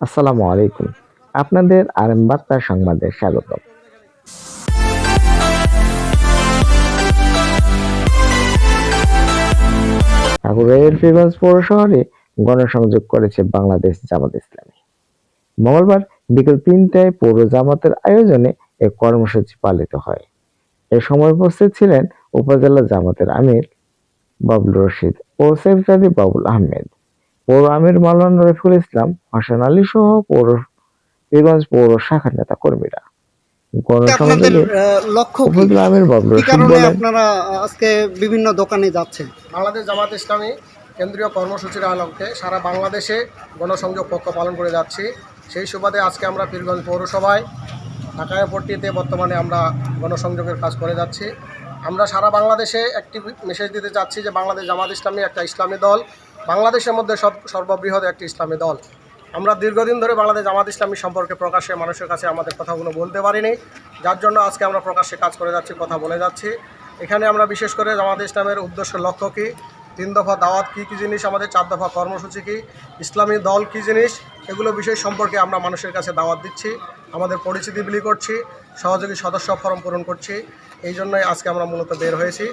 আসসালামু আলাইকুম। আপনাদের আরএম বার্তা সংবাদে স্বাগতম। ঠাকুরগাঁওয়ের পীরগঞ্জ পৌর শহরে গণসংযোগ করেছে বাংলাদেশ জামাত ইসলামী। মঙ্গলবার বিকেল ৩টায় পৌর জামাতের আয়োজনে এ কর্মসূচি পালিত হয়। এ সময় উপস্থিত ছিলেন উপজেলা জামাতের আমির বাবুল রশিদ ও সেক্রেটারি বাবুল আহমেদ, পৌর আমির মাওলানা রফিকুল ইসলাম, হাসান আলী সহ পীরগঞ্জ পৌর শাখার নেতা কর্মীরা। আপনাদের গণসংযোগে লক্ষ্য কি? উপজেলা আমির বাবুল কি রশিদ কারণে বলেন, আপনারা আজকে বিভিন্ন দোকানে যাচ্ছেন? বাংলাদেশ জামাত ইসলামী কেন্দ্রীয় কর্মসূচির আলোকে সারা বাংলাদেশে গণসংযোগ পক্ষ পালন করে যাচ্ছি। সেই সুবাদে আজকে আমরা পীরগঞ্জ পৌরসভায় ঢাকায় পট্টিতে বর্তমানে আমরা গণসংযোগের কাজ করে যাচ্ছি। আমরা সারা বাংলাদেশে একটি মেসেজ দিতে চাচ্ছি যে বাংলাদেশ জামাত ইসলামী একটা ইসলামী দল, বাংলাদেশের মধ্যে সর্ববৃহৎ একটি ইসলামী দল। আমরা দীর্ঘদিন ধরে বাংলাদেশ জামাত ইসলামী সম্পর্কে প্রকাশ্যে মানুষের কাছে আমাদের কথাগুলো বলতে পারিনি, যার জন্য আজকে আমরা প্রকাশ্যে কাজ করে যাচ্ছি, কথা বলে যাচ্ছি। এখানে আমরা বিশেষ করে জামাত ইসলামের উদ্দেশ্য লক্ষ্য কী, 3 দফা দাওয়াত কী কী জিনিস, আমাদের 4 দফা কর্মসূচি কী, ইসলামী দল কী জিনিস, এগুলো বিষয় সম্পর্কে আমরা মানুষের কাছে দাওয়াত দিচ্ছি, আমাদের পরিচিতি বিলি করছি, সহযোগী সদস্য ফরম পূরণ করছি। এই জন্যই আজকে আমরা মূলত বের হয়েছি।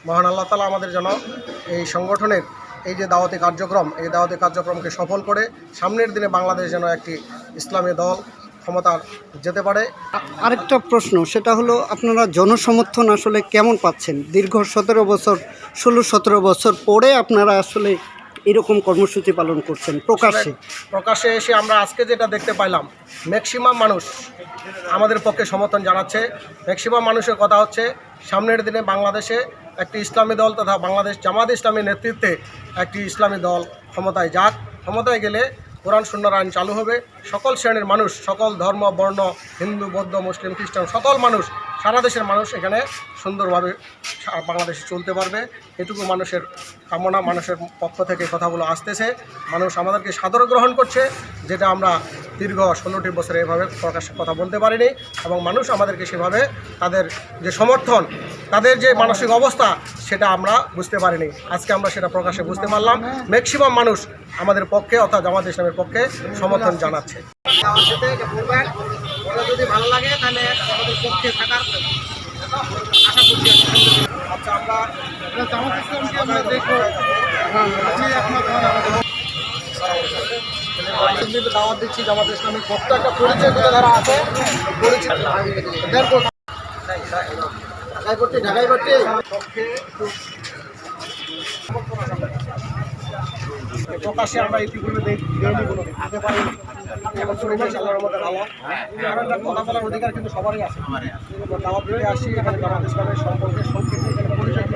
মহান আল্লাহ তাআলা আমাদের যেন এই সংগঠনের এই যে দাওয়াতি কার্যক্রম, এই দাওয়াতি কার্যক্রমকে সফল করে সামনের দিনে বাংলাদেশ যেন একটি ইসলামী দল ক্ষমতার যেতে পারে। আরেকটা প্রশ্ন, সেটা হলো আপনারা জনসমর্থন আসলে কেমন পাচ্ছেন? দীর্ঘ 16 বছর পরে আপনারা আসলে এরকম কর্মসূচি পালন করছেন প্রকাশ্যে এসে আমরা আজকে যেটা দেখতে পাইলাম, ম্যাক্সিমাম মানুষ আমাদের পক্ষে সমর্থন জানাচ্ছে। ম্যাক্সিমাম মানুষের কথা হচ্ছে সামনের দিনে বাংলাদেশে একটি ইসলামী দল তথা বাংলাদেশ জামাত ইসলামীর নেতৃত্বে একটি ইসলামী দল ক্ষমতায় যাক। ক্ষমতায় গেলে কোরআন সুন্নাহর আইন চালু হবে, সকল শ্রেণীর মানুষ, সকল ধর্ম বর্ণ, হিন্দু বৌদ্ধ মুসলিম খ্রিস্টান সকল মানুষ, সারা দেশের মানুষ এখানে সুন্দরভাবে বাংলাদেশে চলতে পারবে। এটুকু মানুষের কামনা, মানুষের পক্ষ থেকে কথাগুলো আসতেছে। মানুষ আমাদেরকে সাদরে গ্রহণ করছে, যেটা আমরা দীর্ঘ 16টি বছরে এভাবে প্রকাশ্যে কথা বলতে পারিনি, এবং মানুষ আমাদেরকে সেভাবে তাদের যে সমর্থন, তাদের যে মানসিক অবস্থা, সেটা আমরা বুঝতে পারিনি। আজকে আমরা সেটা প্রকাশ্যে বুঝতে পারলাম। ম্যাক্সিমাম মানুষ আমাদের পক্ষে অর্থাৎ জামাত ইসলামের পক্ষে সমর্থন জানাচ্ছে। যদি ভালো লাগে তাহলে আমাদের পক্ষে থাকার আশা করছি। আচ্ছা, আমরা জামাত ইসলামকে আমরা দেখবো, দাওয়াত দিচ্ছি। জামাত ইসলামের প্রত্যেকটা পরিচয় করে যারা আছে, পরিচিত ঢাকায় পড়তে প্রকাশ্যে আমরা ইতিপূর্বে দেয়নি, কোনো দিতে পারিনি। এখন পরিবেশ আল্লাহর মধ্যে ভালো, কারণ কথা বলার অধিকার কিন্তু সবারই আছে। দাওয়াত দিতে আসি, এখানে জামাত ইসলামের সম্পর্কে সংক্ষিপ্ত পরিচয়